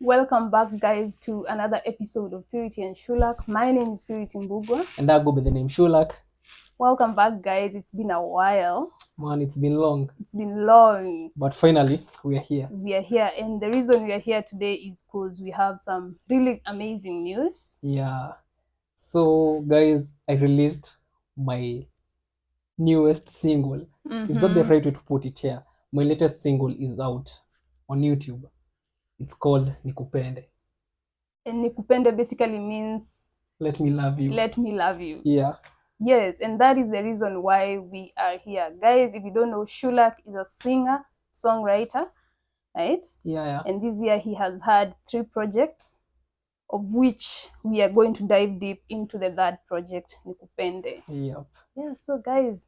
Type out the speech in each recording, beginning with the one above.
Welcome back, guys, to another episode of Purity and Shulac. My name is Purity Mbugwa. And I go by the name Shulac. Welcome back, guys. It's been a while. Man, it's been long. It's been long. But finally, we are here. We are here, and the reason we are here today is because we have some really amazing news. Yeah. So, guys, I released my newest single. Is that the right way to put it here? My latest single is out on YouTube. It's called Nikupende. And Nikupende basically means Let me love you. let me love you. Yeah. Yes, and that is the reason why we are here. Guys, if you don't know, Shulac is a singer, songwriter, right? Yeah. And this year he has had 3 projects, of which we are going to dive deep into the third project, Nikupende. Yep. Yeah, so guys,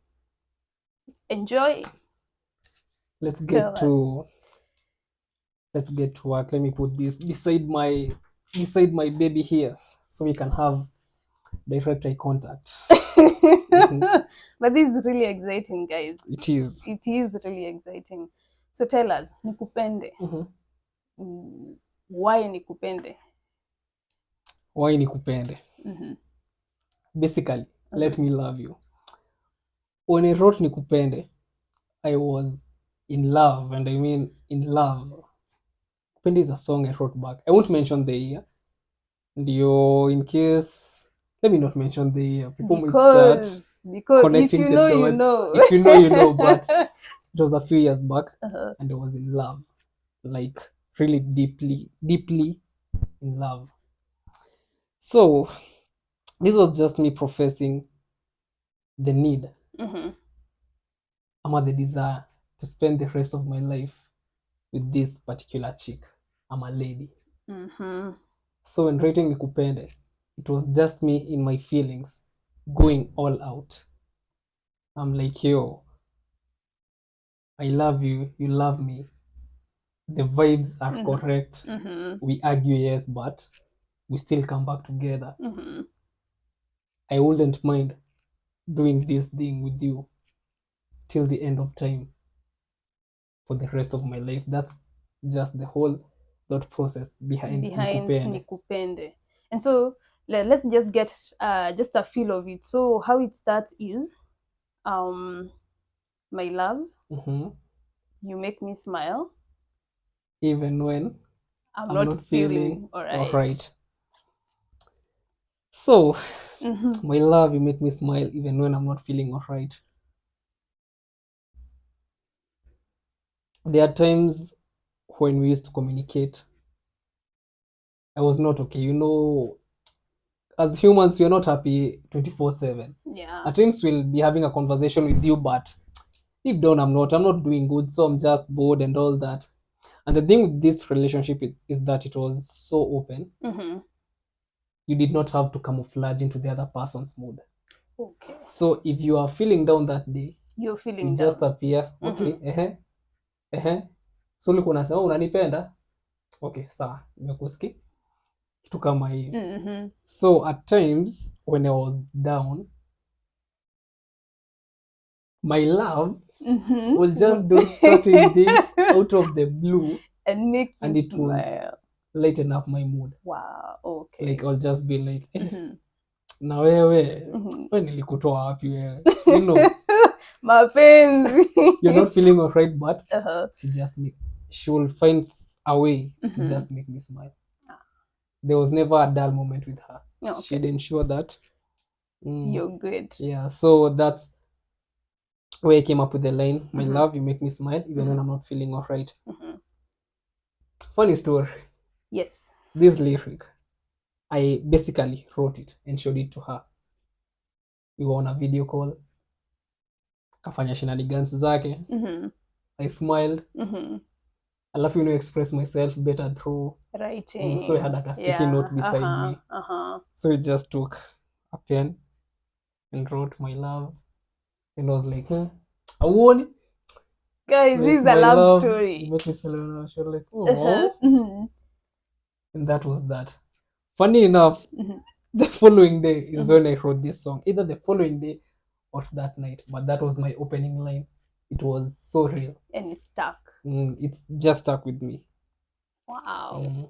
enjoy. Let's get to work. Let me put this beside my baby here so we can have direct eye contact. But this is really exciting, guys. It is. It is really exciting. So tell us, Nikupende. Why Nikupende? Why Nikupende? Basically, let me love you. When I wrote Nikupende, I was in love, and I mean in love. Nikupende is a song I wrote back. I won't mention the year. In case, let me not mention the year. People might start connecting if you know, the dots. you know. If you know, you know. But it was a few years back, and I was in love, like really deeply in love. So this was just me professing the need, the desire to spend the rest of my life with this particular chick. I'm a lady. So when writing Nikupende, it was just me in my feelings, going all out. I'm like, yo, I love you, you love me. The vibes are correct. We argue, yes, but we still come back together. I wouldn't mind doing this thing with you till the end of time for the rest of my life. That's just the whole thought process behind Nikupende. And so let's just get just a feel of it. So how it starts is, my love, you make me smile even when I'm not feeling all right. So, my love, you make me smile even when I'm not feeling all right. There are times when we used to communicate, I was not okay. You know, as humans, we're not happy 24/7. Yeah. At times we'll be having a conversation with you, but deep down I'm not doing good, so I'm just bored and all that. And the thing with this relationship is that it was so open. You did not have to camouflage into the other person's mood. Okay. So if you are feeling down that day, you're feeling you down. just appear, okay, so ulikuwa unasema unanipenda, okay, sawa, nimekusikia, kitu kama hiyo. So at times when I was down, my love will just do certain things out of the blue and make you it smile. Will lighten up my mood. Wow, okay. Like I'll just be like, na wewe, wewe nilikutoa wapi wewe? You know, mapenzi. You're not feeling alright, but she will find a way to just make me smile. There was never a dull moment with her. Okay. She'd ensure that you're good. Yeah, so that's where I came up with the line, my love, you make me smile even when I'm not feeling alright. Funny story. Yes. This lyric, I basically wrote it and showed it to her. We were on a video call. Kafanya shenanigans zake. I smiled. Alafu, express myself better through writing. So I had a sticky note beside me. So it just took a pen and wrote my love. And I was like, I won. Guys, this is a love story. You make me smile. She was like, oh. And that was that. Funny enough, the following day is when I wrote this song. Either the following day or that night. But that was my opening line. It was so real. And it stuck. It's just stuck with me. Wow.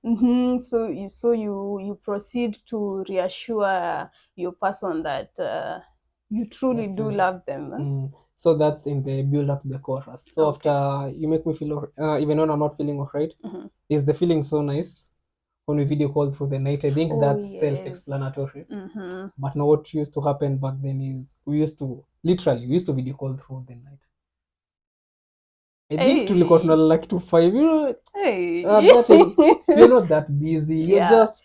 So you proceed to reassure your person that you truly Yes, do love them. So that's in the build up to the chorus. So Okay. after you make me feel even when I'm not feeling alright, is the feeling so nice when we video call through the night? I think Oh, that's yes. self-explanatory. But now what used to happen back then is we used to video call through the night. I think tulikuwa Hey. tunalala kitu 5, Hey. that time you're not that busy. You're Yeah. just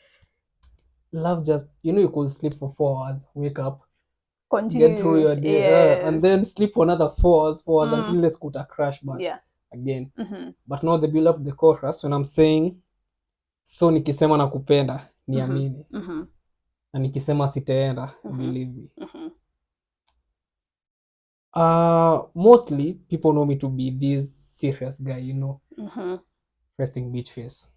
love just you could sleep for 4 hours, wake up, get through Continue. your day, and Yes. then sleep for another 4 hours until the scooter crash back Yeah. again. But now the build up the chorus when I'm saying so nikisema nakupenda niamini, na nikisema sitaenda believe me. Mostly people know me to be this serious guy, resting beach face.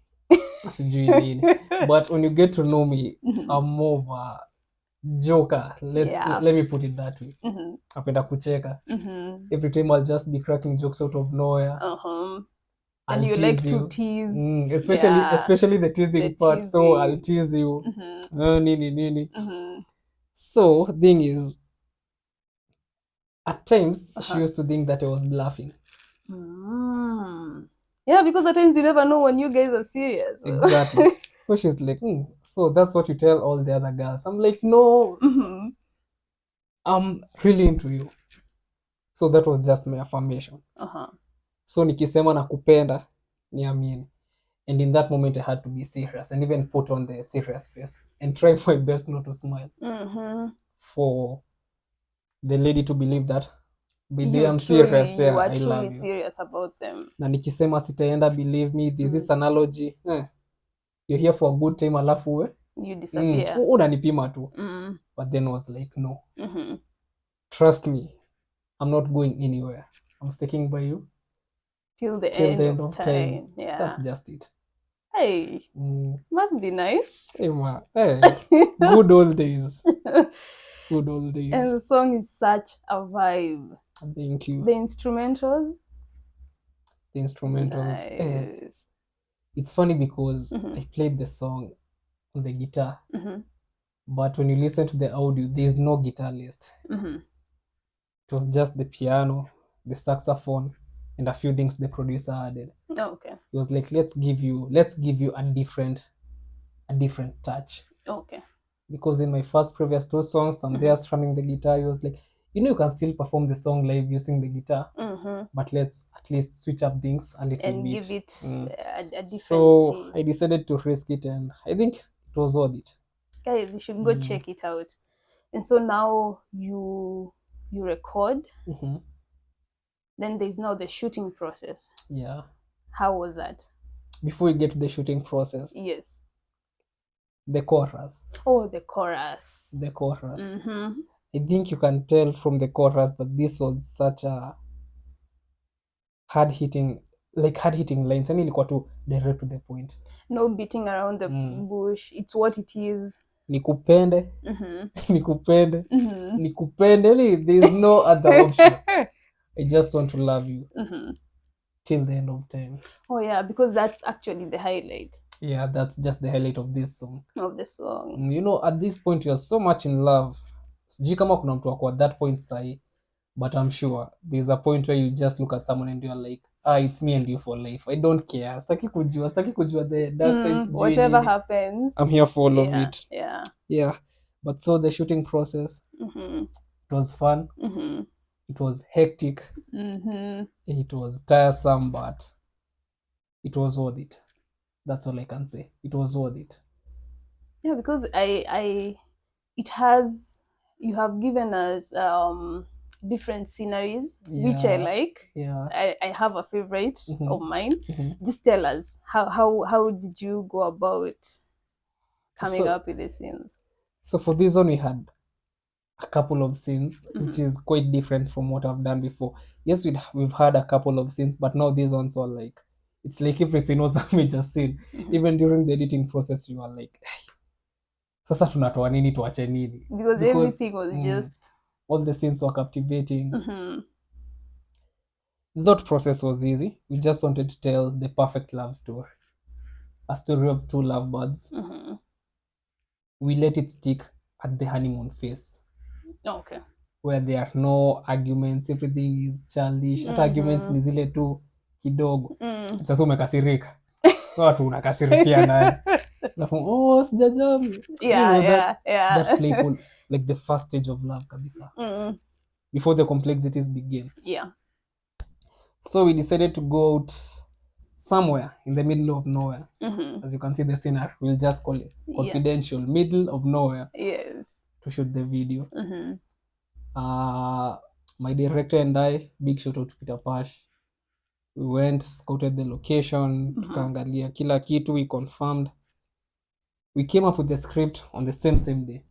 Sijui nini. But when you get to know me, I'm more of a joker. Let me put it that way. Napenda kucheka. Every time I'll just be cracking jokes out of nowhere. And you like to tease. Especially the teasing part. So I'll tease you. Nini. So thing is, at times she used to think that I was bluffing. Yeah, because at times you never know when you guys are serious. Exactly. So she's like, so that's what you tell all the other girls. I'm like, no, I'm really into you. So that was just my affirmation. So nikisema nakupenda niamini. And in that moment I had to be serious and even put on the serious face and try my best not to smile. For the lady to believe that I'm serious, you are I truly love you. serious about them. Na nikisema sitaenda, believe me, this is analogy. You're here for a good time alafu you disappear. Unanipima tu. But then I was like, no. Trust me, I'm not going anywhere. I'm sticking by you till the end of time. Yeah. That's just it. Hey, must be nice. Hey, good old days. Good old days. And the song is such a vibe. Thank you. The instrumentals. Nice. It's funny because I played the song on the guitar, but when you listen to the audio, there's no guitar list. It was just the piano, the saxophone, and a few things the producer added. Okay. He was like, let's give you a different touch. Okay. Because in my previous 2 songs, I'm there strumming the guitar. He was like, you can still perform the song live using the guitar, but let's at least switch up things a little and bit. Give it a different So taste. I decided to risk it, and I think it was worth it. Guys, you should go check it out. And so now you record. Then there's now the shooting process. Yeah. How was that? Before we get to the shooting process. Yes. The chorus. Oh, the chorus. The chorus. I think you can tell from the chorus that this was such a hard-hitting lines. Yani ilikuwa tu direct to the point. No beating around the bush. It's what it is. Nikupende. Nikupende. Nikupende. There's no other option. I just want to love you. Till the end of time. Oh yeah, because that's actually the highlight. Yeah, that's just the highlight of this song. Of the song. At this point you're so much in love. Sijui kama kuna mtu wako at that point sahi, but I'm sure there's a point where you just look at someone and you're like, it's me and you for life. I don't care. Sitaki kujua the dark sides. Whatever happens, I'm here for all of it. Yeah. But so the shooting process, it was fun. It was hectic. It was tiresome, but it was worth it. That's all I can say. It was worth it. Yeah, because you have given us different sceneries, which I like. Yeah. I have a favorite of mine. Just tell us how did you go about coming up with the scenes? So for this one we had a couple of scenes, which is quite different from what I've done before. Yes, we've had a couple of scenes, but now these ones are like, it's like every scene was a major scene. Even during the editing process, you are like, sasa tunatoa nini tuache nini? Because everything was just... all the scenes were captivating. The thought process was easy. We just wanted to tell the perfect love story. a story of two lovebirds. We let it stick at the honeymoon phase. Okay. Where there are no arguments, everything is childish. Hata arguments ni zile tu kidogo. Sasa umekasirika. Watu unakasirikia nani? Alafu sijajamu. That playful, like the first stage of love kabisa. Before the complexities begin. Yeah. So we decided to go out somewhere in the middle of nowhere. As you can see the scenery, we'll just call it confidential, middle of nowhere. Yes. To shoot the video. My director and I, big shout out to Peter Pash. We went, scouted the location, tukaangalia kila kitu, we confirmed. We came up with the script on the same day.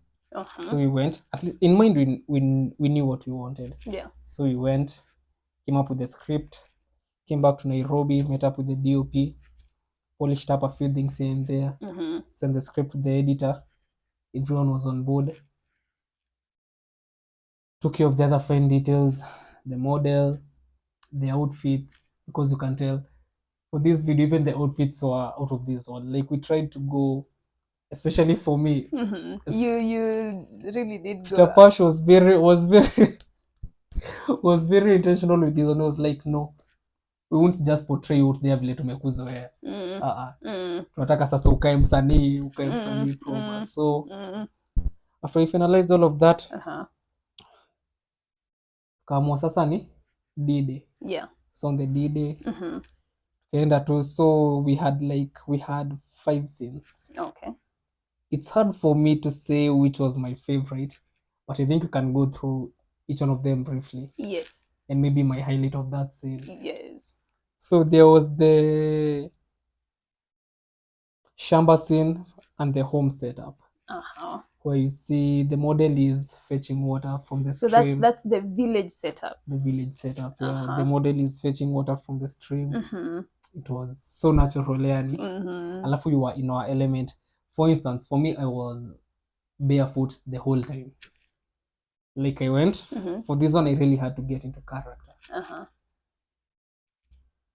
So we went, at least in mind we knew what we wanted. Yeah. So we went, came up with the script, came back to Nairobi, met up with the DOP, polished up a few things here and there, sent the script to the editor. Everyone was on board. Took care of the other fine details, the model, the outfits, because you can tell for this video, even the outfits were out of this one. Like we tried to go, especially for me. You really did Peter go. Pash was very was very intentional with this one. He was like, no, we won't just portray you out there vile tumekuzoea. Tunataka sasa ukae msanii proper. So after we finalized all of that, kaamua sasa ni D-Day. Yeah. So on the D-Day, tukaenda tu, so we had 5 scenes. Okay. It's hard for me to say which was my favorite, but I think we can go through each one of them briefly. Yes. And maybe my highlight of that scene. Yes. So there was the shamba scene and the home setup. Where you see the model is fetching water from the stream. So that's the village setup. The village setup, yeah. The model is fetching water from the stream. It was so natural, yani. Alafu you were in our element. For instance, for me, I was barefoot the whole time. Like I went, for this one, I really had to get into character.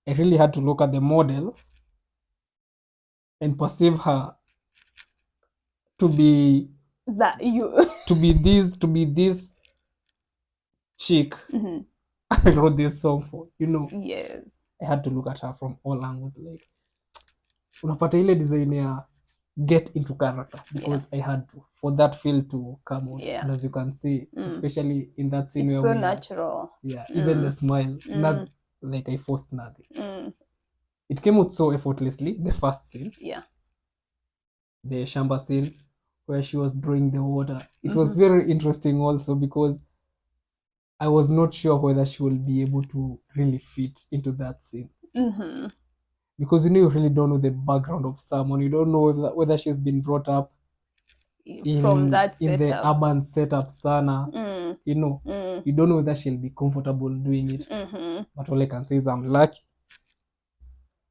I really had to look at the model and perceive her to be this chick I wrote this song for, you know. Yes. I had to look at her from all angles, like unapata ile design ya get into character, because I had to, for that feel to come out. And as you can see, especially in that scene, it's where so natural. Even the smile, not like I forced nothing. It came out so effortlessly. The first scene, the shamba scene where she was drawing the water, it was very interesting also, because I was not sure whether she will be able to really fit into that scene. Because you really don't know the background of someone. You don't know whether she's been brought up from that in the urban setup sana. You know, you don't know whether she'll be comfortable doing it. But all I can say is I'm lucky.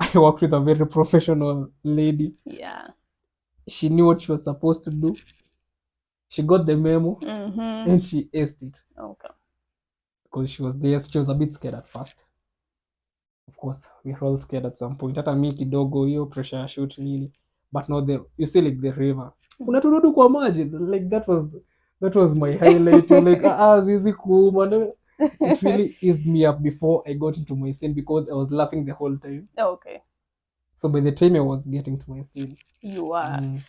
I worked with a very professional lady. Yeah. She knew what she was supposed to do. She got the memo and she aced it. Okay. Because she was a bit scared at first. Of course, we were all scared at some point. Hata mi kidogo hiyo pressure ya shoot nini. But no, you see like the river. Unaturudu kwa maji. Like that was my highlight. Like zizi kuuma. It really eased me up before I got into my scene, because I was laughing the whole time. Okay. So by the time I was getting to my scene, you were.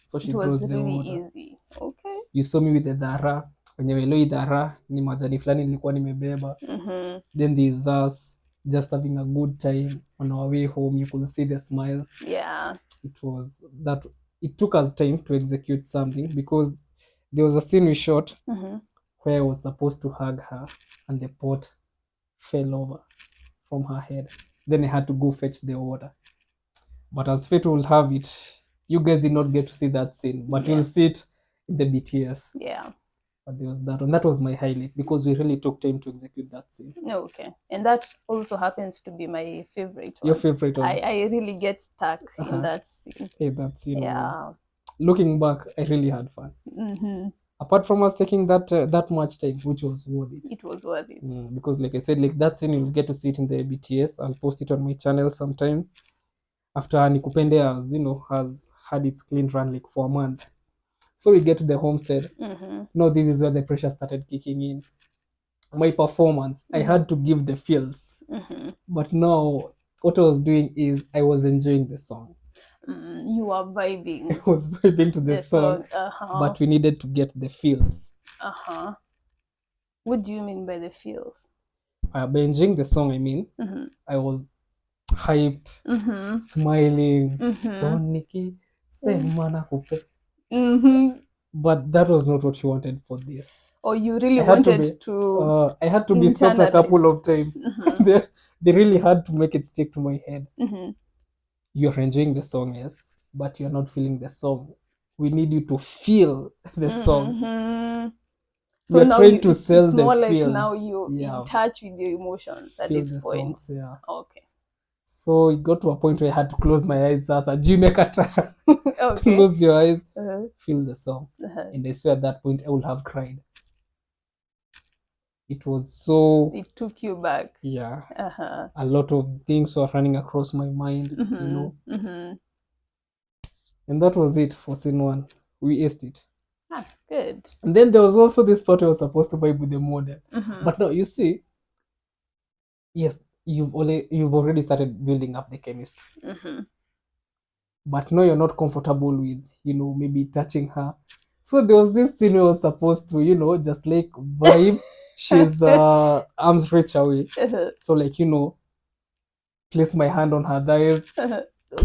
So she draws the really water. Easy. Okay. You saw me with the dhara. Kwenye welo dhara ni majani fulani nilikuwa nimebeba. Then there's us just having a good time on our way home. You could see the smiles. Yeah. It took us time to execute something, because there was a scene we shot where I was supposed to hug her and the pot fell over from her head. Then I had to go fetch the water. But as fate will have it, you guys did not get to see that scene, but you'll see it in the BTS. Yeah. But there was that one. That was my highlight, because we really took time to execute that scene. Okay. And that also happens to be my favorite one. Your favorite one? I really get stuck in that scene. Hey, that scene was... Looking back, I really had fun. Apart from us taking that much time, which was worth it. It was worth it. Because like I said, like that scene, you'll get to see it in the BTS. I'll post it on my channel sometime. after Nikupende has had its clean run like for a month. So we get to the homestead. Now this is where the pressure started kicking in. My performance, I had to give the feels. But now what I was doing is I was enjoying the song. You were vibing. I was vibing to the song, but we needed to get the feels. What do you mean by the feels? By enjoying the song, I mean, I was hyped, smiling, Soniki, sema nakupe. But that was not what you wanted for this. Or you really wanted to I had to be stopped a couple of times. They really had to make it stick to my head. You're enjoying the song, yes, but you're not feeling the song. We need you to feel the song. So we're trying to sell the feels. It's more like now you're in touch with your emotions at this point. Songs, yeah. Okay. So it got to a point where I had to close my eyes. Okay. Close your eyes, feel the song. And I swear at that point I would have cried. It was so... It took you back. Yeah. A lot of things were running across my mind, And that was it for scene 1. We aced it. Good. And then there was also this part I was supposed to vibe with the model. But now you see, yes, you've already started building up the chemistry. But now you're not comfortable with, maybe touching her. So there was this scene I was supposed to, just like vibe. She's arms reach away. So like, place my hand on her thighs.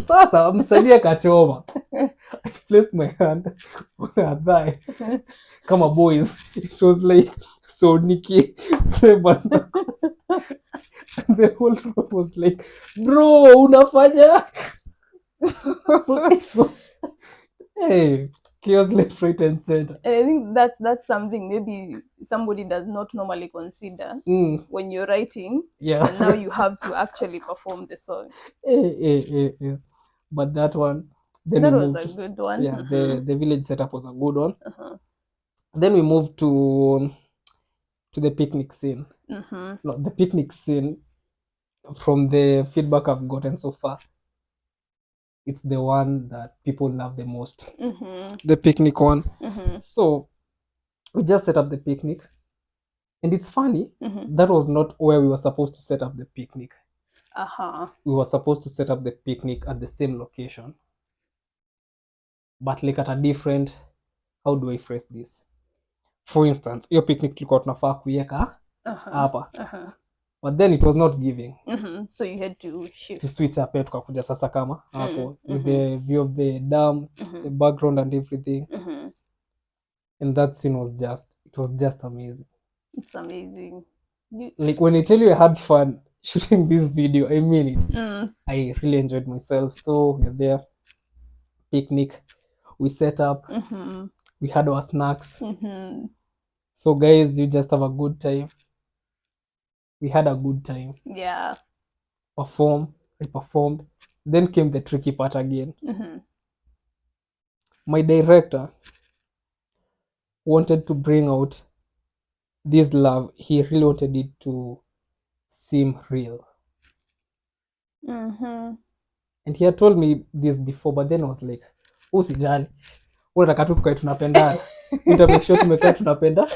Sasa msalia kachoma. I placed my hand on her thigh. Kama boys. It was like, so Nikki, Sebana. And the whole room was like, bro, unafanya? So it was, hey, chaos left, right, and center. And I think that's something maybe somebody does not normally consider when you're writing. Yeah. And now you have to actually perform the song. But that one, then that was a good one. Yeah, the village setup was a good one. Then we moved to the picnic scene. No, the picnic scene, from the feedback I've gotten so far, it's the one that people love the most. The picnic one. So we just set up the picnic, and it's funny, that was not where we were supposed to set up the picnic. We were supposed to set up the picnic at the same location, but like at a different... How do I phrase this? For instance, your picnic tulikuwa tunafaa kuweka hapa, but then it was not giving. So you had to shift, to switch up, tukakuja sasa kama hapo with the view of the dam, the background and everything. And that scene was just amazing. It's amazing. Like when I tell you I had fun shooting this video, I mean it. I really enjoyed myself. So we're there, picnic, we set up, we had our snacks. So guys, you just have a good time. We had a good time. Yeah. I performed. Then came the tricky part again. My director wanted to bring out this love. He really wanted it to seem real. And he had told me this before, but then I was like, usijali, unataka tu tukae tunapendana. Nita make sure tumekaa tunapenda,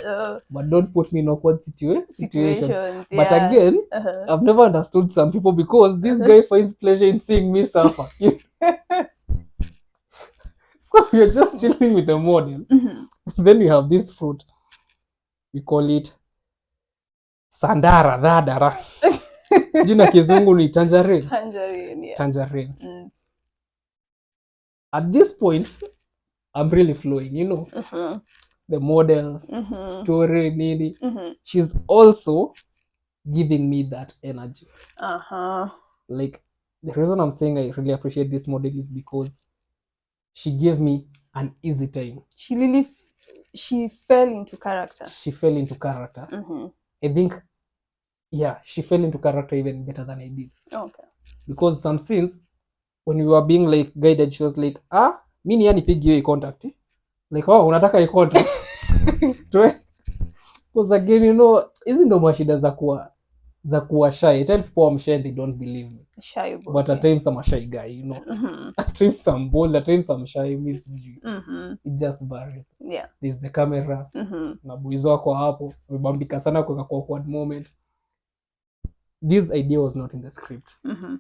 but don't put me in awkward situations. Yeah. But again, I've never understood some people, because this guy finds pleasure in seeing me suffer. So we're just chilling with the model. Then we have this fruit. We call it sandara, dhadara. Sijui na kizungu ni tangerine. Tangerine, yeah. Tangerine. At this point, I'm really flowing, the model, story, nini. She's also giving me that energy. Like, the reason I'm saying I really appreciate this model is because she gave me an easy time. She fell into character. I think, yeah, she fell into character even better than I did. Okay. Because some scenes, when we were being like guided, she was like, mimi yani pigi hiyo contact. Like, unataka hii contact. Because again, hizi ndo mashida za kuwa shy. I tell people I'm shy and they don't believe me. Shy boy. But at times I'm a shy guy, you know. At times I'm bold, at times I'm shy. It just varies. Yeah. There's the camera. Na boys wako hapo. Wamebambika sana kwa awkward moment. This idea was not in the script.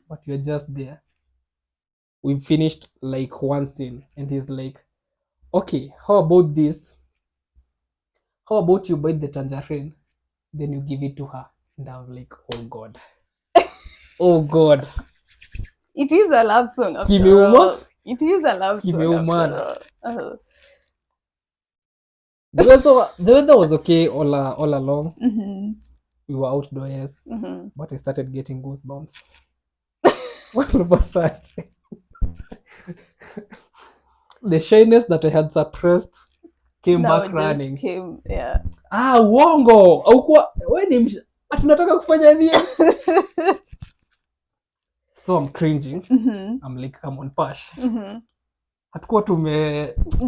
But you're just there. We finished like one scene and he's like, okay, how about this? How about you bite the tangerine, then you give it to her? And I'm like, oh God. Oh God. It is a love song after Kimeuma? all. It is a love song Kimeumana. after all. The weather was okay all along. We were outdoors, but I started getting goosebumps. All of a sudden, the shyness that I had suppressed came Now back running. Yeah. Uongo. Haukuwa wewe tunataka kufanya nini? So I'm cringing. I'm like, come on, Pash. Hatukuwa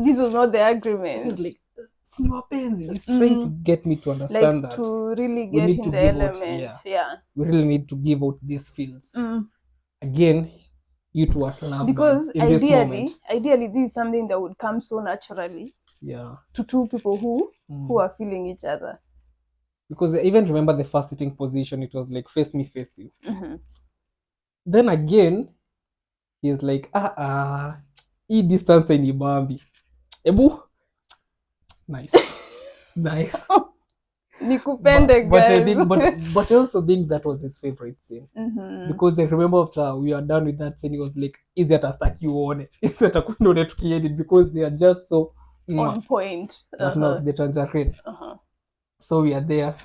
This was not the agreement. He's like, si wapenzi. He's trying to get me to understand like, that to really get in the element. Yeah. We really need to give out these feels. Again, you two are love because in this moment. Ideally, this is something that would come so naturally. Yeah. To two people who are feeling each other. Because I even remember the first sitting position. It was like face me, face you. Then again, he's like, hii distance ni bambi. Ebu. Nice. Nice. Nikupende, guys. But I also think that was his favorite scene. Because I remember after we were done with that scene, he was like, easy at start you on it. Easy at kunone tukiedit because they are just so on point. That not the tangerine. So we are there.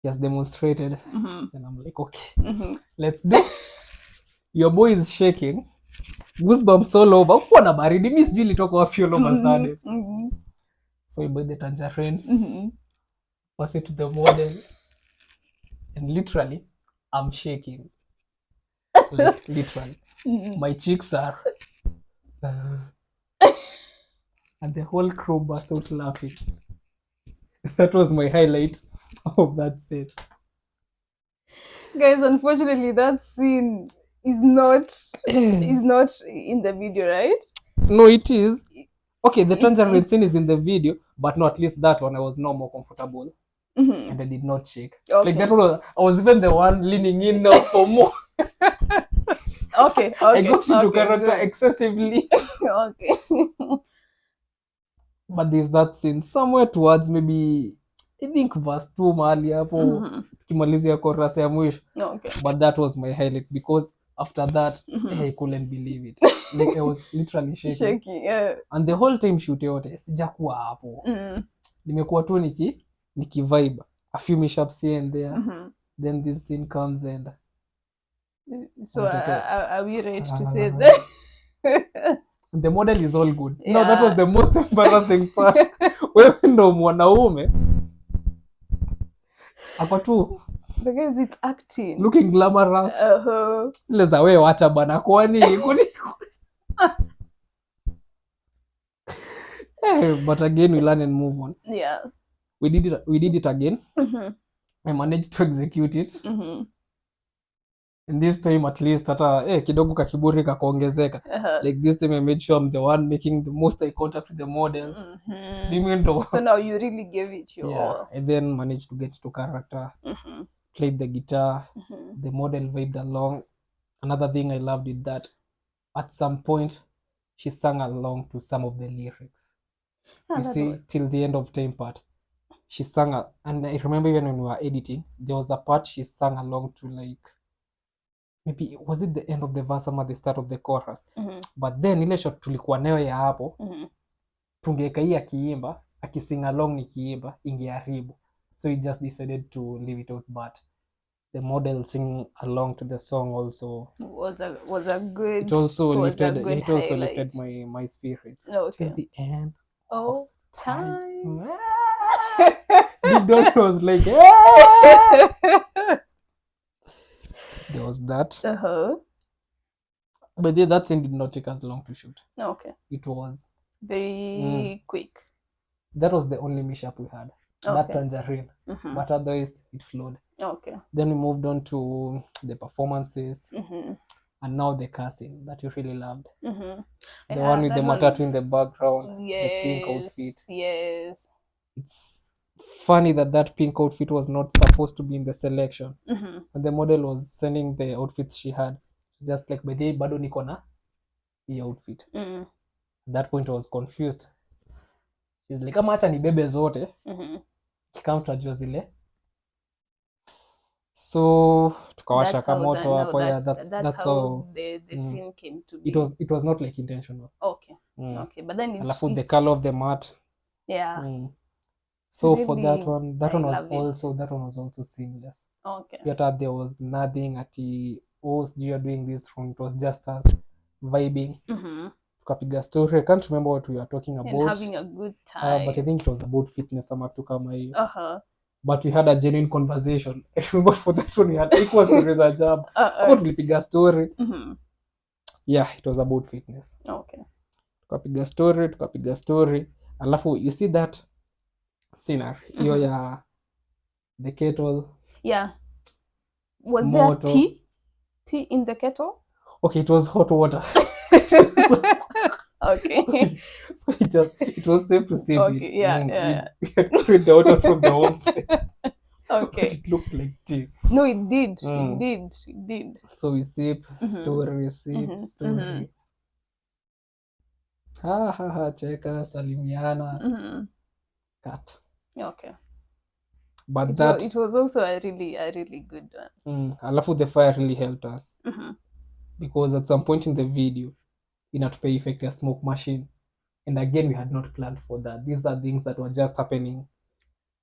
He has demonstrated. And I'm like, okay, let's do. Your boy is shaking. Goosebumps all over. Uko na baridi. Mimi sijui ilitoka wapi all of a sudden. So we buy the tangerine. Pass it to the model. And literally, I'm shaking. Like, literally. My cheeks are... and the whole crew burst out laughing. That was my highlight of that scene. Guys, unfortunately, that scene is not in the video, right? No, it is. Okay, the tangerine scene is in the video, but no, at least that one I was no more comfortable. And I did not shake. Okay. Like that one, I was even the one leaning in now for more. Okay. I got into character excessively. Okay. But there's that scene somewhere towards maybe I think verse 2 mahali hapo kimalizia chorus ya mwisho. Okay. But that was my highlight because after that I couldn't believe it. Like I was literally shaking. Yeah. And the whole time shoot yote sijakuwa hapo. Nimekuwa tu niki vibe a few mishaps here and there. Then this scene comes and so are we ready to say that? The model is all good. Yeah. No, that was the most embarrassing part. Wewe ndo mwanaume ako tu because it's acting looking glamorous. Ile za wewe acha bana kwani but again we learn and move on. Yeah. We did it again. I managed to execute it. And this time at least hata kidogo kakiburi kakuongezeka. Like this time I made sure I'm the one making the most eye contact with the model. So now you really gave it your all. And then managed to get to character. Played the guitar. The model vibed along. Another thing I loved is that at some point she sang along to some of the lyrics. You see, till the end of time part. She sang and I remember even when we were editing, there was a part she sang along to, like maybe was it the end of the verse or the start of the chorus. But then ile shot tulikuwa nayo ya hapo tungeka hii akiimba akising along nikiimba ingeharibu, so we just decided to leave it out. But the model singing along to the song also was a good, it also lifted lifted my spirits. Okay. Till the end of time. Deep down was like there was that. But then that scene did not take us long to shoot. Okay. It was very quick. That was the only mishap we had. that tangerine. But otherwise it flowed. Okay. Then we moved on to the performances. And now the casting that you really loved. The one with the matatu in the background, the pink outfit. Yes. It's funny that pink outfit was not supposed to be in the selection. And the model was sending the outfits she had. Just like, by the way, bado niko na hii outfit. At that point I was confused. She's like, kama acha nibebe zote. Kikamtajua zile. So tukawasha moto hapo. Yeah, that's how the scene came to be. It was not like intentional. Okay. Okay, but then alafu the color of the mat. Yeah. So really, for that one was also seamless. Okay. Yet there was nothing at the you are doing this from, it was just us vibing. Tukapiga story. I can't remember what we were talking about. And having a good time. But I think it was about fitness ama tu kama hiyo. But we had a genuine conversation. I remember for that one we had equal stories a job. About tulipiga story. Yeah, it was about fitness. Okay. Tukapiga story. Alafu you see that scenery. Hiyo ya the kettle. Yeah. Was moto. There tea in the kettle? Okay, it was hot water. Okay. So it was safe to save it. Yeah. With the water from the homestead. Okay. But it looked like tea. No, it did. It did. So we sip story. Cheka, salimiana. Cut. Okay. But it was also a really good one. Alafu the fire really helped us. Because at some point in the video, inatupea effect a smoke machine. And again, we had not planned for that. These are things that were just happening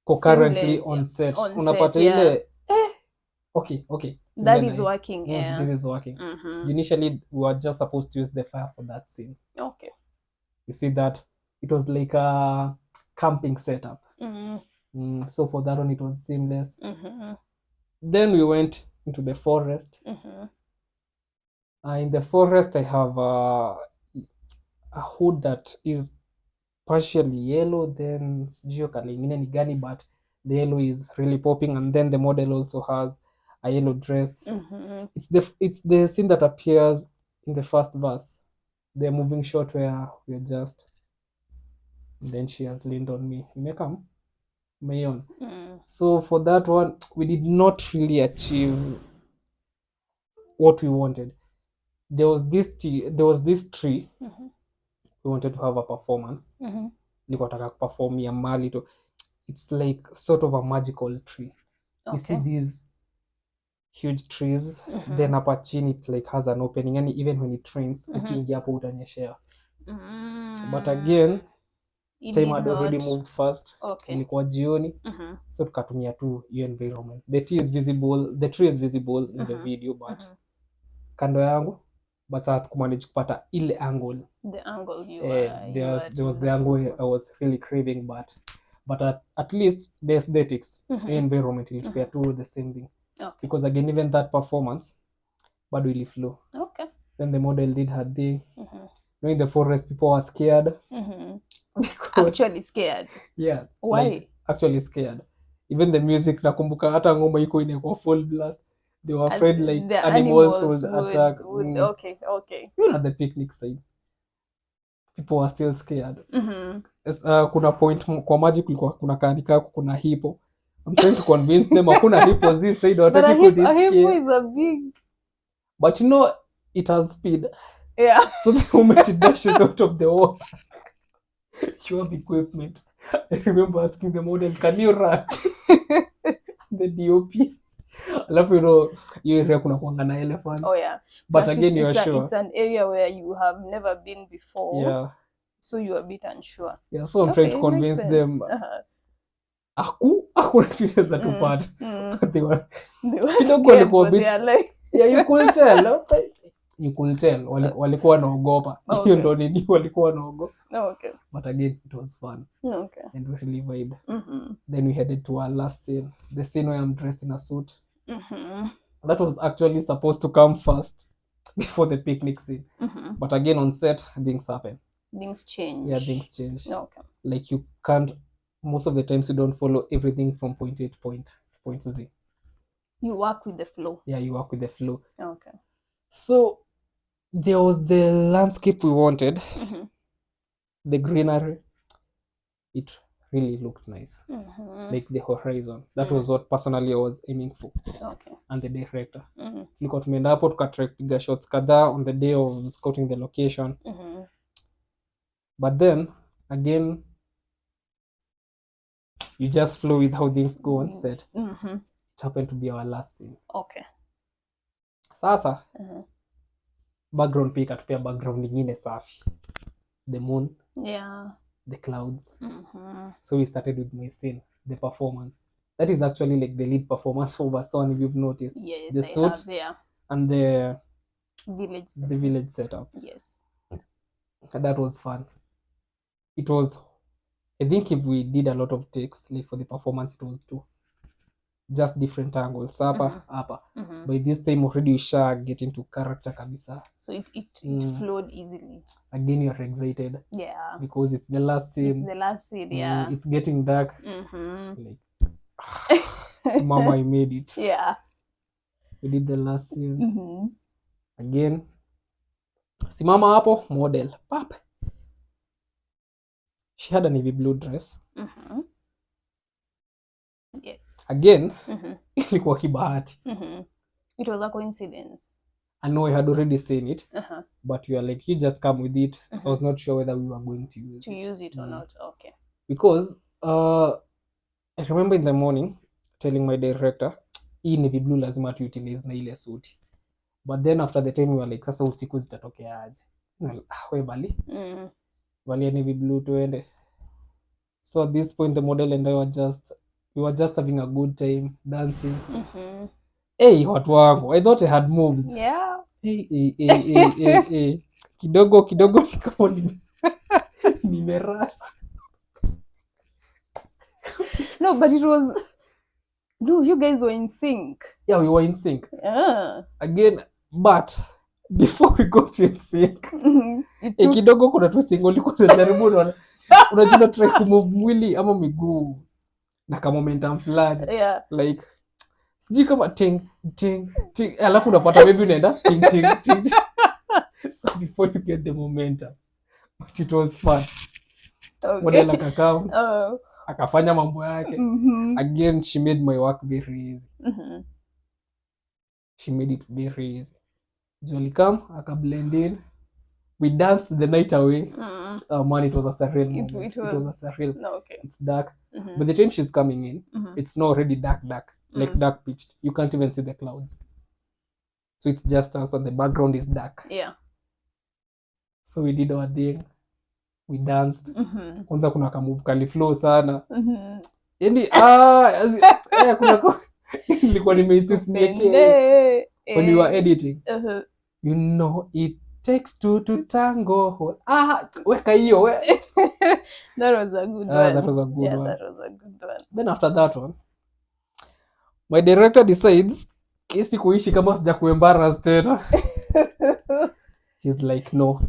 concurrently on set. Unapata ile okay. That is working. This is working. Initially, we were just supposed to use the fire for that scene. Okay. You see that it was like a camping setup. So for that one, it was seamless. Then we went into the forest. In the forest, I have a hood that is partially yellow. Then sijui kala ingine ni gani, but the yellow is really popping. And then the model also has a yellow dress. It's the scene that appears in the first verse, the moving shot where we're just. Then she has leaned on me. Imekam mayon. So for that one, we did not really achieve what we wanted. There was this tree. We wanted to have a performance. Nilikuwa nataka perform ya mali to. It's like sort of a magical tree. Okay. You see these huge trees. Then hapa chini it like has an opening, and even when it rains, ukiingia hapo utanyeshewa. But again, time had already moved fast. Okay. Ilikuwa jioni. So tukatumia tu hiyo environment. The tree is visible in the video, but kando yangu, but hatukumanage kupata ile angle. The angle there was the angle I was really craving, but at least the aesthetics, environment ilitupia tu the same thing. Okay. Because again, even that performance bado ili flow. Okay. Then the model did her thing. In the forest, people were scared. Actually scared. Yeah. Why? Like, actually scared. Even the music, nakumbuka hata ngoma iko inakuwa full blast. They were afraid like the animals would attack. Okay. Even at the picnic side, people were still scared. Kuna point kwa maji kulikuwa kuna kaandika kuna hippo. I'm trying to convince them hakuna hippo this side, wataki kudiskia. A hippo is a big. But you know, it has speed. Yeah. So the moment it dashes out of the water, you have equipment. I remember asking the model, can you run? The DOP. Alafu hiyo area kuna kuanga na elephants. Oh yeah. But again, you're sure. It's an area where you have never been before. Yeah. So you're a bit unsure. Yeah, so I'm trying to convince them. Hakuna kitu za tupata. They were scared, but they are like. Yeah, you could tell. Walikuwa wanaogopa. Hiyo ndo nini walikuwa wanaogopa. Okay. But again, it was fun. Okay. And we really vibed. Then we headed to our last scene. The scene where I'm dressed in a suit. That was actually supposed to come first before the picnic scene. But again, on set, things happen. Things change. Yeah, things change. Okay. Like you can't most of the times you don't follow everything from point A to point Z. You work with the flow. Yeah, you work with the flow. Okay. So there was the landscape we wanted, the greenery. It really looked nice, like the horizon. That was what personally I was aiming for. Okay. And the director, tulikuwa tumeenda hapo tukatry kupiga shots kadhaa on the day of scouting the location. But then again, you just flow with how things go on set. It happened to be our last scene. Okay. Sasa background pia ikatupia background nyingine safi, the moon, the clouds. So we started with my scene, the performance. That is actually like the lead performance for Vason, if you've noticed. Yes, the suit and the village setup. Yes. That was fun. It was, I think if we did a lot of takes, like for the performance, it was 2. Just different angles. Hapa. By this time already you should get into character kabisa. So it flowed easily. Again, you're excited. Yeah. Because it's the last scene. Yeah. It's getting dark. Like, Mama, I made it. Yeah. We did the last scene. Again, simama hapo, model. Pap. She had a navy blue dress. Yes. Again, ilikuwa kibahati. It was a coincidence. I know I had already seen it, but you are like, you just come with it. I was not sure whether we were going to use it or not. Okay. Because I remember in the morning telling my director, hii navy blue lazima tu utilize na ile suit. But then after the time we were like, sasa usiku zitatokea aje? We bali. Bali navy blue tuende. So at this point the model and I we were just having a good time dancing. Hey, watu wangu, I thought I had moves. Yeah. Hey. Kidogo kama nimerasa. No, but it was, no, you guys were in sync. Yeah, we were in sync. Again, but before we got in sync, kidogo kuna twisting ulikuwa unajaribu unajua try kumove mwili ama miguu na kama momentum fulani. Yeah. Like sijui kama ting alafu unapata maybe unaenda ting. So before you get the momentum, but it was fun. Okay. Model akakam, akafanya mambo yake. Again, she made my work very easy. She made it very easy. Jolly come, aka blend in. We danced the night away. Oh man, it was a surreal moment. It was a surreal. No, okay. It's dark. By the time she's coming in, it's not already dark, like dark pitched. You can't even see the clouds. So it's just us and the background is dark. Yeah. So we did our thing. We danced. Kwanza kuna kamove kali flow sana. Yaani kuna nilikuwa nimeinsist niweke when we were editing. You know it takes 2 to tango. Weka hiyo. That was a good one. That was a good one. That was a good one. Then after that one, my director decides kesi kuishi kama sija kuembarrass tena. He's like, no.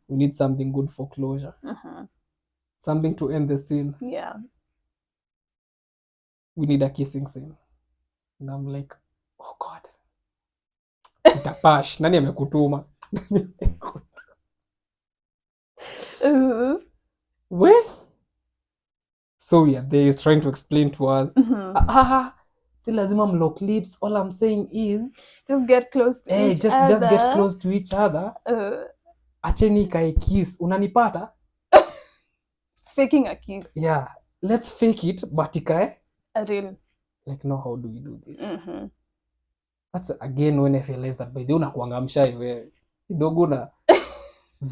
We need something good for closure. Something to end the scene. Yeah. We need a kissing scene. And I'm like, oh God. Itapash. Nani amekutuma? Where? So yeah, they is trying to explain to us. Si lazima mlock lips. All I'm saying is just get close to each other. Just get close to each other. Acheni kai kiss. Unanipata? Faking a kiss. Yeah. Let's fake it, but ikae a real. Like, no, how do we do this? That's again when I realized that by the unakuanga mshy wewe. Kidogo na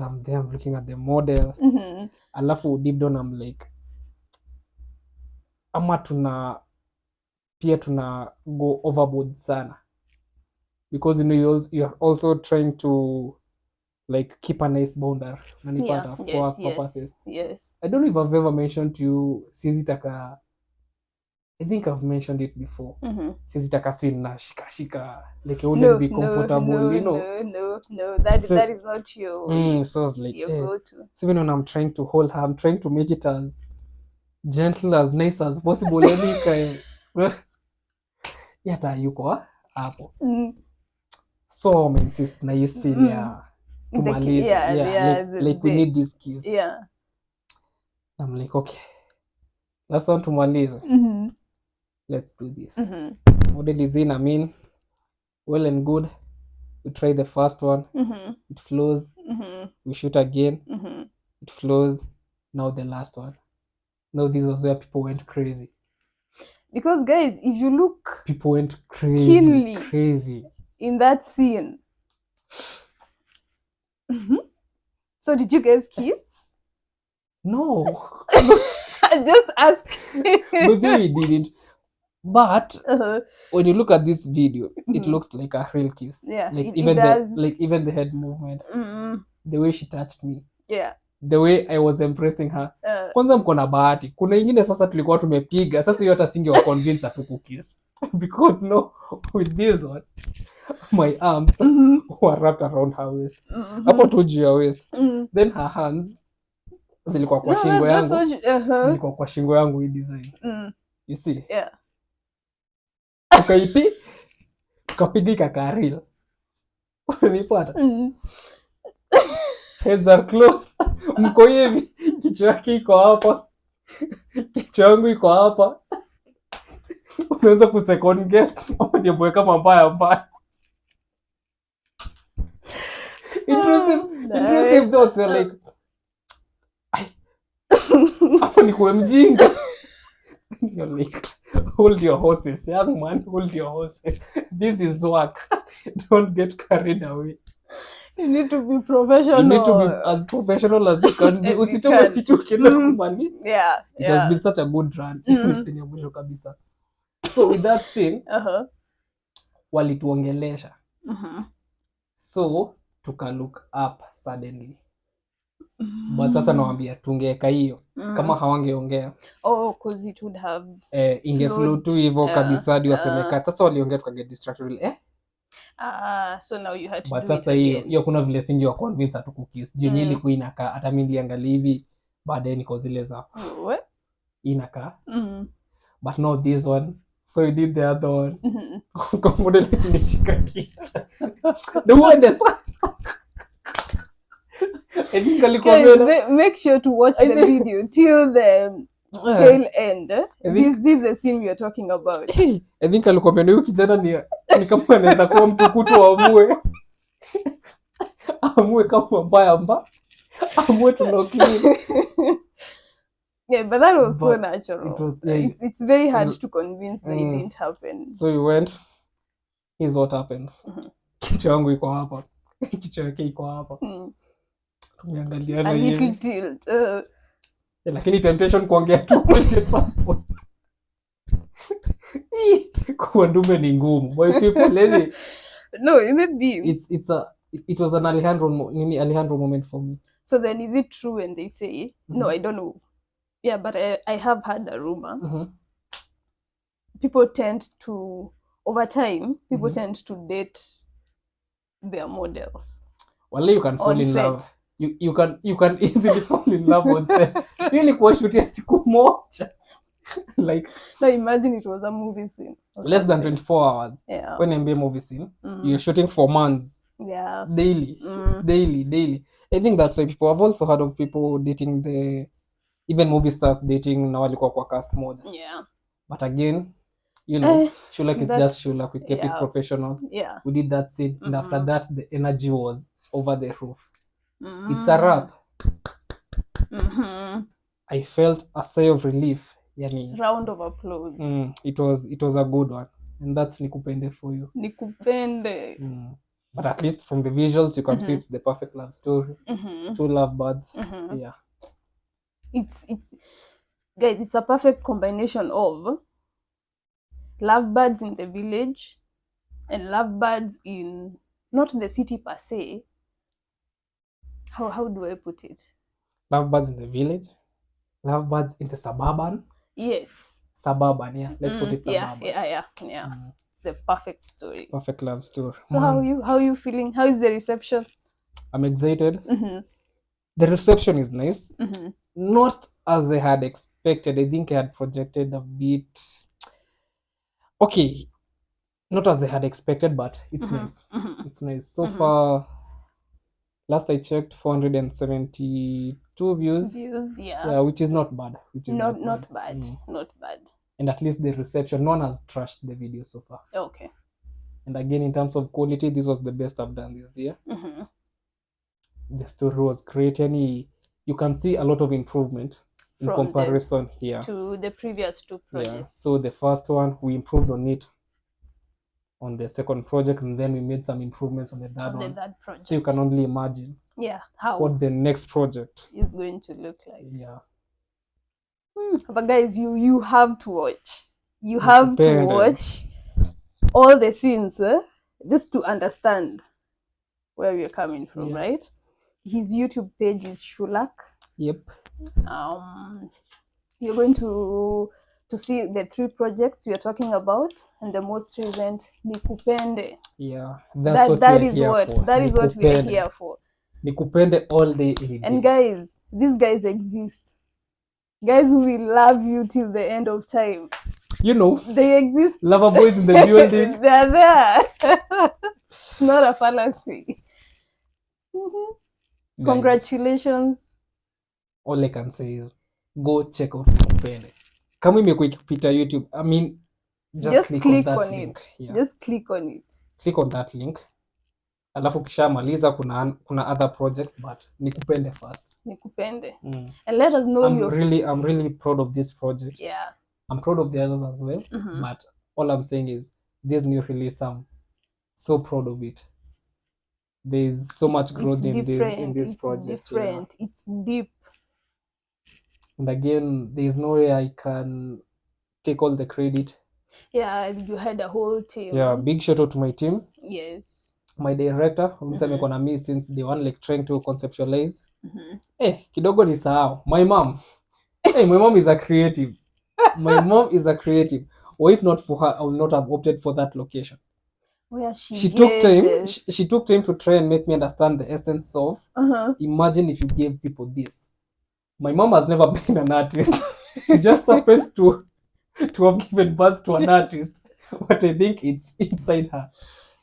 I'm there, I'm looking at the model. Alafu deep down I'm like, ama tuna go overboard sana. Because you know you're also trying to like keep a nice boundary. Yeah. For purposes. Yes. I don't know if I've ever mentioned to you sizitaka. I think I've mentioned it before. Sizitaka sina shika like you wouldn't be comfortable, you know. No. That is not you. So I was like, go to. So even when I'm trying to hold her, I'm trying to make it as gentle, as nice as possible, yani yata yuko hapo. So insist na hii scene ya tumalize. Like we need this kiss. Yeah. I'm like, okay, that's one tumalize. Let's do this. Model is in, I mean, well and good. We try the first one. It flows. We shoot again. It flows. Now the last one. Now this was where people went crazy. Because guys, if you look, people went crazy in that scene. So did you guys kiss? No. Just ask. But then we didn't. But when you look at this video, it looks like a real kiss. Yeah, like it even the head movement, the way she touched me, yeah, the way I was embracing her. Kwanza mko na bahati, kuna ingine sasa tulikuwa tumepiga, sasa hiyo hata singe wa convince atu kiss. Because no, with this one, my arms were wrapped around her waist. Hapo tu juu ya waist. Then her hands zilikuwa kwa shingo yangu. Zilikuwa kwa shingo yangu hii design. You see? Yeah. Tukapiga karil. Unanipata? Heads are close. Mko hivi, kichwa yake iko hapa. Kichwa yangu iko hapa. Unaanza ku second guess hapo ndio mweka mabaya. Intrusive thoughts were like, hapo ni kwa mjinga. You're like, hold your horses, young man, hold your horses. This is work. Don't get carried away. You need to be professional. You need to be as professional as you can be. Usichome kichwa ukienda kumani. Yeah. It has been such a good run. Ni scene ya mwisho kabisa. So with that scene, walituongelesha. So tuka look up suddenly. But sasa nawaambia tungeweka hiyo kama hawangeongea. Oh, cause it would have ingeflow tu hivyo kabisa hadi wasemeka. Sasa waliongea tukaget distracted. So now you had to but do sasa hiyo kuna vile singi wa convince atukukiss. Jini ilikuwa inakaa hata mimi niliangalia hivi baadaye niko zile za inakaa. But not this one. So we did the other one. Kwa model nilishika kichwa. The one is I think make sure to watch the video till the tail end. This is the scene we are talking about. I think alikwambia huyu kijana ni kama anaweza kuwa mtukutu amue kama mbaya amue tunokili. Yeah, but that was so natural. It's very hard to convince that it didn't happen. So you went, here's what happened. Kichwa yangu iko hapa. Kichwa yake iko hapa. A little tilt. Lakini temptation kuongea tu kwenye support. Kwa ndume ni ngumu. Boy people lady. No, it may be. It was an Alejandro moment for me. So then is it true when they say, no, I don't know. Yeah, but I have heard a rumor. People tend to, over time, people tend to date their models. Well, you can fall in love. You can easily fall in love on set. Really kwa shoot ya siku moja. Like, now imagine it was a movie scene. Less than 24 hours. Yeah. When MB movie scene, you're shooting for months. Yeah. Daily. I think that's why people have also heard of people dating even movie stars dating na walikuwa kwa cast moja. Yeah. But again, you know, Shulac is just Shulac. We kept it professional. Yeah. We did that scene, and after that, the energy was over the roof. It's a wrap. I felt a sigh of relief. Yani, round of applause. It was a good one, and that's Nikupende for you. Nikupende. But at least from the visuals, you can see it's the perfect love story. Two lovebirds. Yeah. It's guys, it's a perfect combination of lovebirds in the village and lovebirds in not the city per se. How do I put it? Lovebirds in the village, lovebirds in the suburban. Yes. Suburban, yeah. Let's put it suburban. Yeah. It's the perfect story. Perfect love story. So how are you feeling? How is the reception? I'm excited. The reception is nice. not as I had expected. I think I had projected a bit. Okay, not as I had expected, but it's nice. It's nice. So far, last I checked, 472 views. Yeah, which is not bad. Which is not bad. Not bad. And at least the reception, no one has trashed the video so far. Okay. And again, in terms of quality, this was the best I've done this year. The story was great. And you can see a lot of improvement in From comparison here to the previous two projects. Yeah. So the first one, we improved on it on the second project, and then we made some improvements on the third one. Project. So you can only imagine how what the next project is going to look like. Yeah. But guys, you have to watch. You have to watch all the scenes just to understand where we're coming from, right? His YouTube page is Shulac. Yep. You're going to see the 3 projects we are talking about, and the most recent, Nikupende. Yeah, that is what we are here for. Nikupende all day, every day. And guys, these guys exist. Guys who will love you till the end of time. You know, they exist. Lover boys in the building. They're there. It's not a fallacy. Congratulations. All I can say is go check out Nikupende. Kama imekuwa ikipita YouTube, I mean, just click on that link. Yeah. Just click on it. Click on that link. Alafu kishamaliza kuna other projects, but Nikupende first. Nikupende. And let us know I'm really proud of this project. Yeah. I'm proud of the others as well. But all I'm saying is this new release, I'm so proud of it. There's so much growth in this project. It's different. Yeah. It's deep. And again, there's no way I can take all the credit. Yeah, you had a whole team. Yeah, big shout out to my team. Yes. My director, amekuwa na me since the one, like trying to conceptualize. Kidogo ni sahau. My mom. My mom is a creative. My mom is a creative. Were it not for her, I would not have opted for that location. Where she took time. She took time to try and make me understand the essence of. Imagine if you gave people this. My mom has never been an artist. She just happens to have given birth to an artist. But I think it's inside her.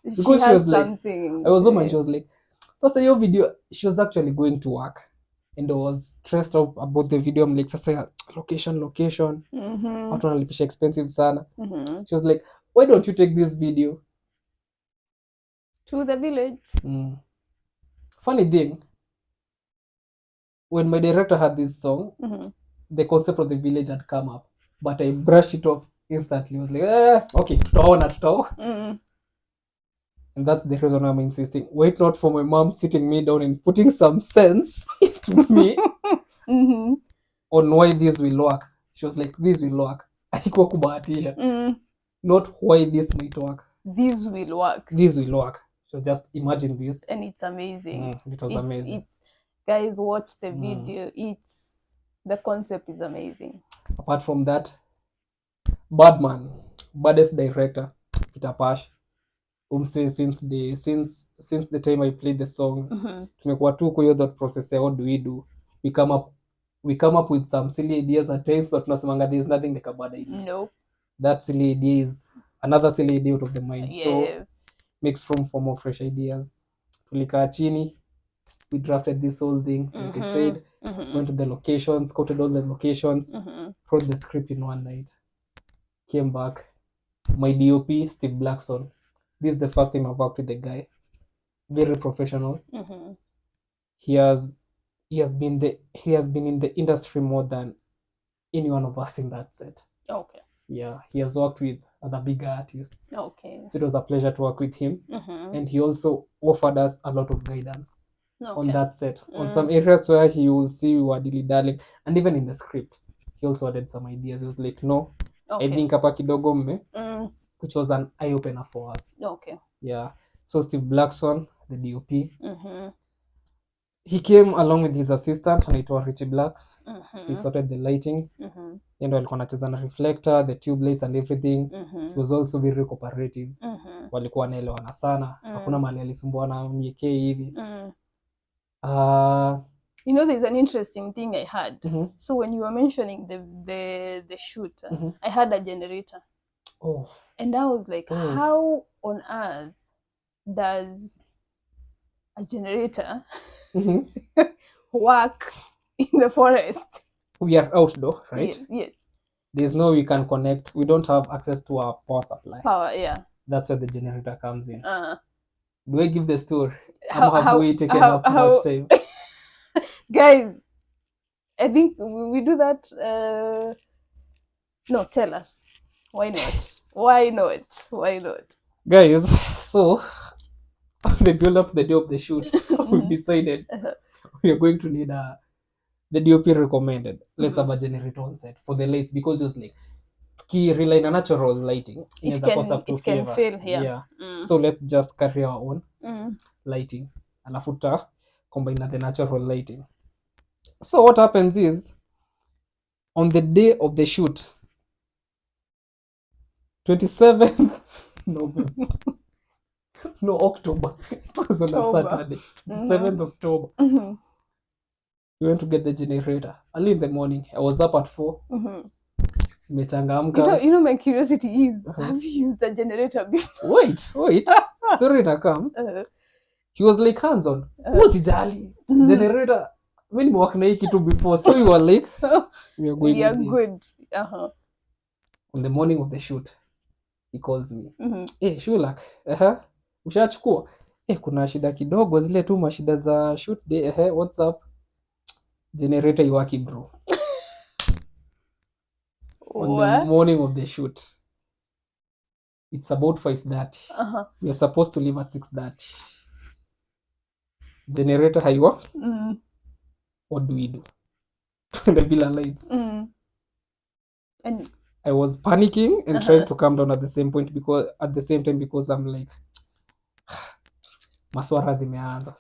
Because she was something. I was home, she was like, Sasa your video, she was actually going to work. And I was stressed out about the video. I'm like, Sasa location. Watu wanalipisha expensive sana. She was like, why don't you take this video to the village? Funny thing, when my director had this song, the concept of the village had come up, but I brushed it off instantly. I was like, okay, tutaona. And that's the reason I'm insisting. Wait, not for my mom sitting me down and putting some sense into me on why this will work. She was like, this will work. Alikuwa kubahatisha. Not why this might work. This will work. This will work. So just imagine this. And it's amazing. It was amazing. Guys, watch the video. The concept is amazing. Apart from that, baddest director, Peter Pash. Since the time I played the song, tumekuwa tu kwa hiyo thought process. What do? We come up with some silly ideas at times, but tunasemanga there's nothing like a bad idea. Nope. That silly idea is another silly idea out of the mind. Yes. So makes room for more fresh ideas. Tulikaa chini, we drafted this whole thing, like I said, went to the locations, scouted all the locations, wrote the script in one night, came back. My DOP, Steve Blackson. This is the first time I've worked with the guy. Very professional. He has been in the industry more than any one of us in that set. Okay. Yeah, he has worked with other bigger artists. Okay. So it was a pleasure to work with him. And he also offered us a lot of guidance on that set. On some areas where he will see we were dilly-dallying, and even in the script, he also added some ideas. He was like, no, I think hapa kidogo which was an eye-opener for us. Okay. Yeah. So Steve Blackson, the DOP, he came along with his assistant, anaitwa Richie Blacks. He sorted the lighting. Yendo alikuwa anacheza na reflector, the tube lights and everything. He was also very cooperative. Walikuwa wanaelewana sana. Hakuna mahali alisumbua na niekee hivi. You know, there's an interesting thing I had. So when you were mentioning the shoot, I had a generator. Oh. And I was like, how on earth does a generator work in the forest? We are outdoor, right? Yes. There's no we can connect. We don't have access to our power supply. Power, yeah. That's where the generator comes in. Do I give the story? How have we taken up much time? Guys, I think we do that. No, tell us. Why not? Why not? Why not? Guys, so the build up the day of the shoot, we decided we are going to need the DOP recommended. Let's have a generator on set for the lights because it was like rely on natural lighting. It can fail here. Yeah. So let's just carry our own lighting. Alafu tuta combine na the natural lighting. So what happens is on the day of the shoot, 27th November. No, October. It was on a Saturday. 27th October. We went to get the generator. Early in the morning. I was up at 4. You know, my curiosity is, have you used the generator before? Wait. Story na come. He was like hands on. Usijali. Generator. We nimewak na hii kitu before. So we were like, we are going we are with good. This. On the morning of the shoot, he calls me. Hey, Shulac. Ushachukua? Kuna shida kidogo zile tu mashida za shoot day. What's up? Generator iwaki bro. On the morning of the shoot. It's about 5:30. We are supposed to leave at 6:30. Generator haiwa. What do we do? The bill lights. And I was panicking and trying to calm down at the same time because I'm like maswara zimeanza.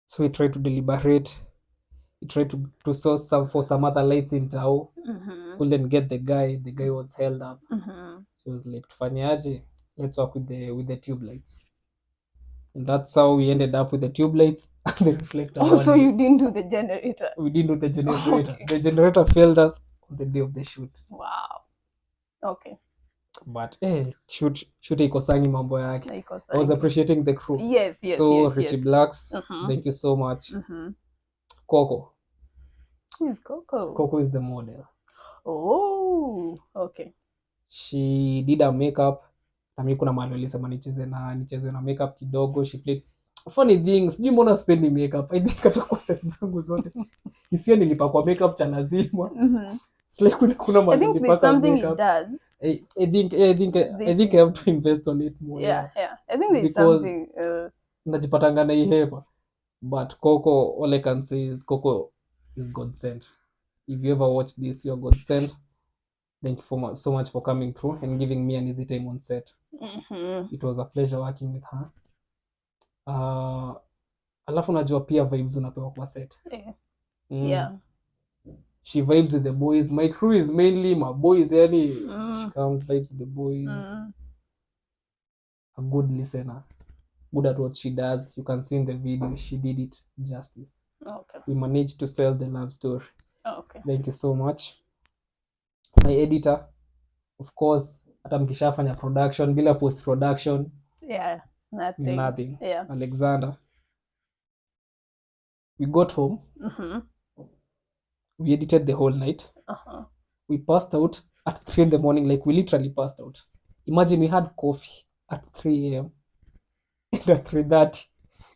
So we tried to deliberate. We tried to source some other lights in Tao. Couldn't get the guy. The guy was held up. So he was like, tufanyaje? Let's work with the tube lights. And that's how we ended up with the tube lights and the reflector. So you didn't do the generator? We didn't do the generator. Okay. The generator failed us on the day of the shoot. Wow. Okay. But shoot ikosangi mambo yake. I was appreciating the crew. Yes. Richie Blacks, thank you so much. Coco. Who is Coco? Coco is the model. Oh, okay. She did her makeup. Na mimi kuna mahali alisema nicheze na makeup kidogo. She played funny things. Sijui mbona spendi makeup. I think hata kwa set zangu zote. Hisia nilipakwa makeup cha lazima. It's like kuna mahali nilipaka makeup. I think there's something it does. I think I have to invest on it more. Yeah. I think there's something. Najipatanga na ihepa. But Coco, all I can say is Coco is God sent. If you ever watch this, you're God sent. Thank you so much for coming through and giving me an easy time on set. It was a pleasure working with her. Alafu najua pia vibes unapewa kwa set. Yeah. She vibes with the boys. My crew is mainly my boys. Yani, she comes, vibes with the boys. A good listener. Good at what she does. You can see in the video, she did it justice. Okay. We managed to sell the love story. Okay. Thank you so much. My editor, of course, hata mkishafanya production bila post production. Yeah, nothing. Yeah. Alexander. We got home. We edited the whole night. We passed out at 3 in the morning. Like we literally passed out. Imagine we had coffee at 3 a.m. and at 3:30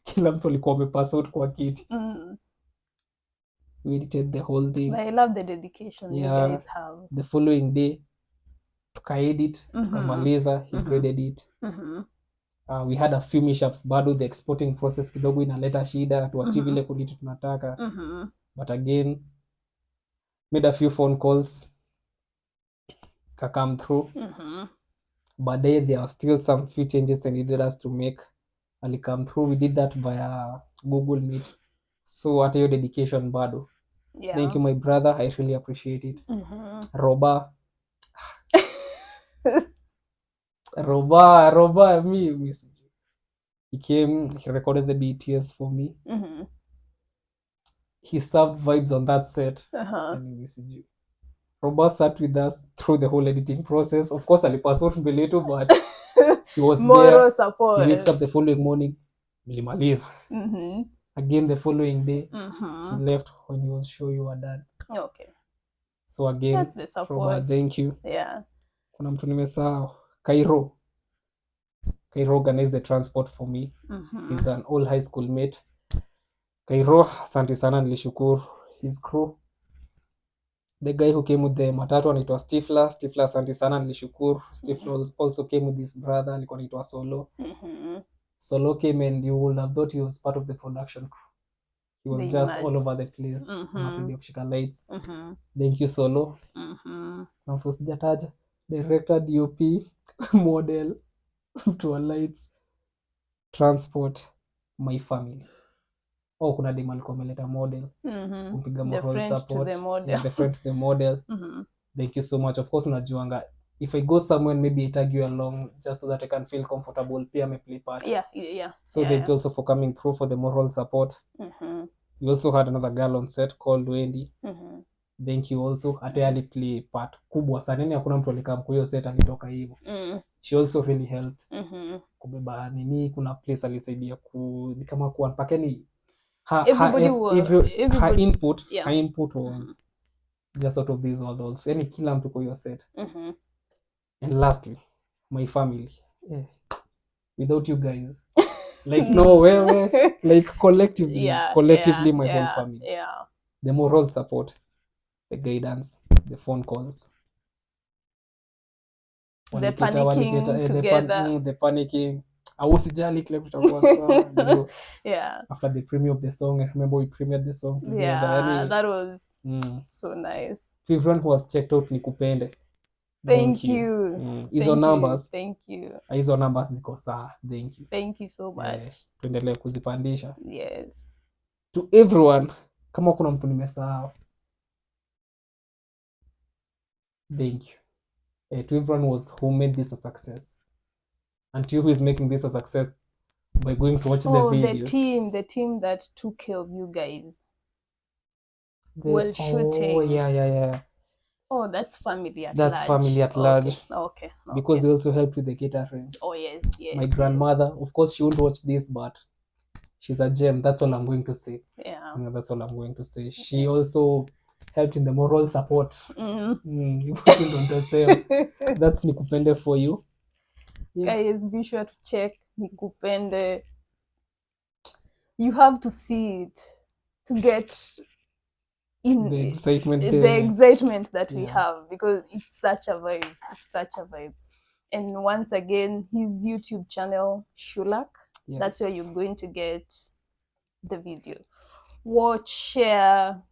kila mtu alikuwa amepass out kwa kiti. We edited the whole thing. I love the dedication you guys have. The following day tukaedit, tukamaliza, he graded it. We had a few mishaps bado, the exporting process kidogo inaleta shida tuachieve ile quality tunataka. But again, made a few phone calls, come through. But there are still some few changes I needed us to make. Ali come through. We did that via Google Meet. So hata hiyo dedication bado. Yeah. Thank you my brother, I really appreciate it. Roba me. He came, he recorded the BTS for me. he served vibes on that set. Anyway, sijui. Roba sat with us through the whole editing process. Of course, alipass out mbele yetu, but he was Moral there. support. He wakes up the following morning. Milimaliza. Again the following day. He left when he was sure you were done. Okay. So again, that's the support. Roba, thank you. Yeah. Kuna mtu nimesahau. Cairo organized the transport for me. He's an old high school mate. Cairo, asante sana, nilishukuru. His crew. The guy who came with the matatu anaitwa Stifler, asante sana, nilishukuru. Stifler also came with his brother, alikuwa anaitwa Solo. Solo came and you would have thought he was part of the production crew. He was just all over the place. Anasaidia kushika lights. Thank you, Solo. Na sijataja director, DOP, model, to lights, transport, my family. Kuna dem alikuwa ameleta model kumpiga moral support, the friend to the model. Thank you so much. Of course unajuanga if I go somewhere maybe I tag you along just so that I can feel comfortable, pia me play part. So thank you also for coming through for the moral support. We also had another girl on set called Wendy. Thank you also. Atayali play part kubwa sana. Nini hakuna mtu alikaa kwa hiyo set alitoka hivyo. She also really helped. Kubeba nini, kuna place alisaidia ni kama kuunpack any her input was just out of this world also. Yani kila mtu kwa hiyo set. And lastly, my family. Without you guys, like no wewe, like collectively my whole family. The moral support, the guidance, the phone calls, the panicking together. The panicking. Usijali kile kutakuwa sawa. After the premiere of the song, I remember we premiered the song together. Yeah, that was so nice. To everyone who has checked out Nikupende, thank you. Hizo numbers. Thank you. Hizo numbers ziko sawa. Thank you so much. Tuendelee kuzipandisha. Yes. To everyone, kama kuna mtu nimesahau, thank you. To everyone who made this a success, and to you who is making this a success by going to watch the video. The team that took care of you guys while shooting. Oh yeah. Oh, that's family at large. That's family at large. Okay. Because we also helped with the catering. Oh yes. My grandmother, of course, she won't watch this, but she's a gem. That's all I'm going to say. Yeah. That's all I'm going to say. She also helped in the moral support. That's Nikupende for you. Guys, be sure to check Nikupende. You have to see it to get in the excitement that we have, because it's such a vibe. And once again, his YouTube channel, Shulac. Yes. That's where you're going to get the video. Watch, share,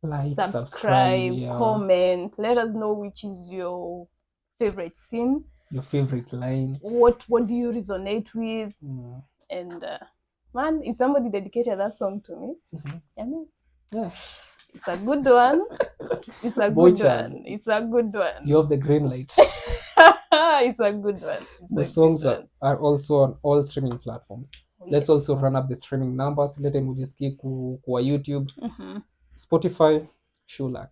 like, subscribe, comment. Let us know which is your favorite scene, your favorite line. What do you resonate with? And man, if somebody dedicated that song to me, I mean, it's a good one. It's a good one. You have the green light. It's a good one. The songs are also on all streaming platforms. Let's also run up the streaming numbers. Let them mujisikie kwa YouTube. Spotify, Shulac.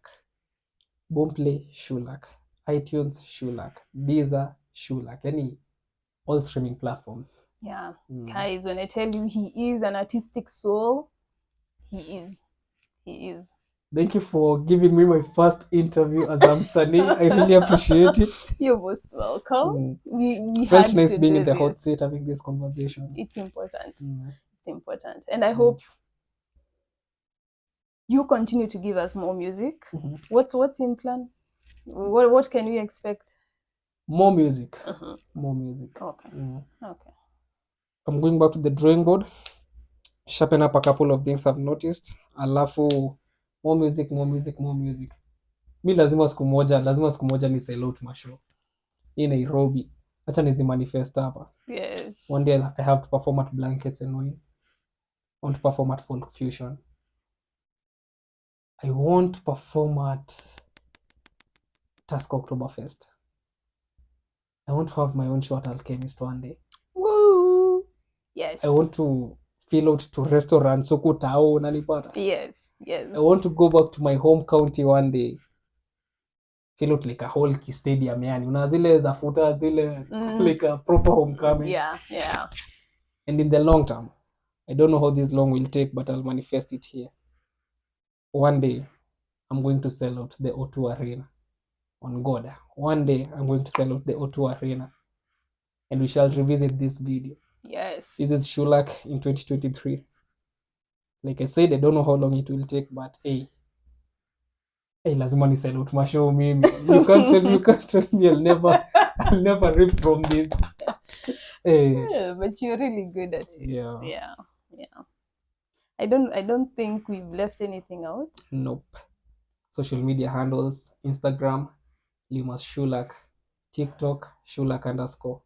Boomplay, Shulac. iTunes, Shulac. Deezer, Shulac. Any all streaming platforms. Yeah. Guys, when I tell you he is an artistic soul, he is. Thank you for giving me my first interview as Amsani. I really appreciate it. You're most welcome. We felt nice being in the hot seat having this conversation. It's important. It's important. And I hope you continue to give us more music. What's in plan? What can we expect? More music. More music. Okay. Okay. I'm going back to the drawing board. Sharpen up a couple of things I've noticed. Alafu more music. Mi lazima siku moja ni sell out mashow in Nairobi. Acha nizimanifest hapa. Yes. One day I have to perform at Blankets and Wine. I want to perform at Folk Fusion. I want to perform at Tusker Oktoberfest. I want to have my own show at Alchemist one day. Woo! Yes. I want to feel out to restaurants huku tao, unanipata. Yes. I want to go back to my home county one day. Feel out like a whole stadium, yani una zile za futa zile like a proper homecoming. Yeah. And in the long term, I don't know how this long will take, but I'll manifest it here. One day, I'm going to sell out the O2 Arena. On God. One day, I'm going to sell out the O2 Arena. And we shall revisit this video. Yes. This is Shulac in 2023. Like I said, I don't know how long it will take, but hey, lazima ni sell out mashow mimi. You can't tell me I'll never rip from this. Hey. Yeah, but you're really good at it. Yeah. I don't think we've left anything out. Nope. Social media handles: Instagram, Limas Shulac, TikTok, Shulac_,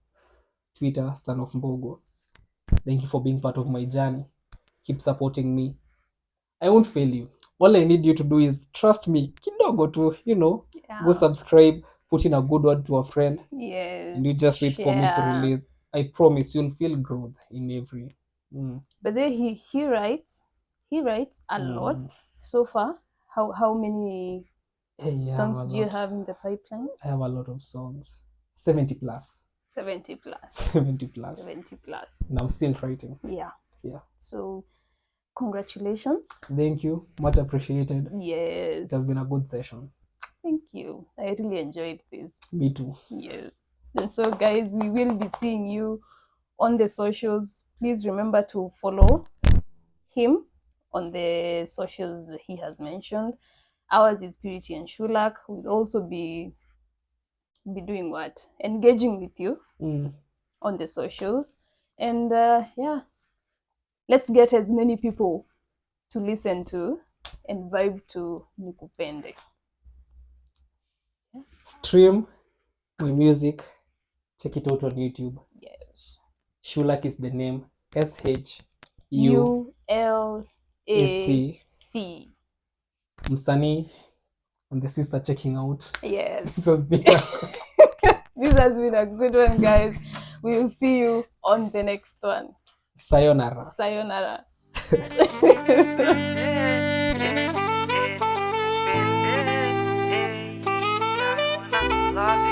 Twitter, Son of Mbogo. Thank you for being part of my journey. Keep supporting me. I won't fail you. All I need you to do is trust me. Kidogo tu, go subscribe, put in a good word to a friend. Yes. And you just wait for me to release. I promise you'll feel growth in every. But then he writes a lot so far. How many songs do you have in the pipeline? I have a lot of songs. 70 plus. 70 plus. 70 plus. 70 plus. And I'm still writing. Yeah. Yeah. So congratulations. Thank you. Much appreciated. Yes. It has been a good session. Thank you. I really enjoyed this. Me too. Yes. And so guys, we will be seeing you on the socials. Please remember to follow him on the socials he has mentioned. Ours is Purity and Shulac. We'll also be doing what? Engaging with you on the socials. And yeah, let's get as many people to listen to and vibe to Nikupende. Yes. Stream my music. Check it out on YouTube. Yes. Shulac is the name. SHULAC. Msanii and the sister checking out. Yes. This has been this has been a good one, guys. We will see you on the next one. Sayonara. Sayonara. Love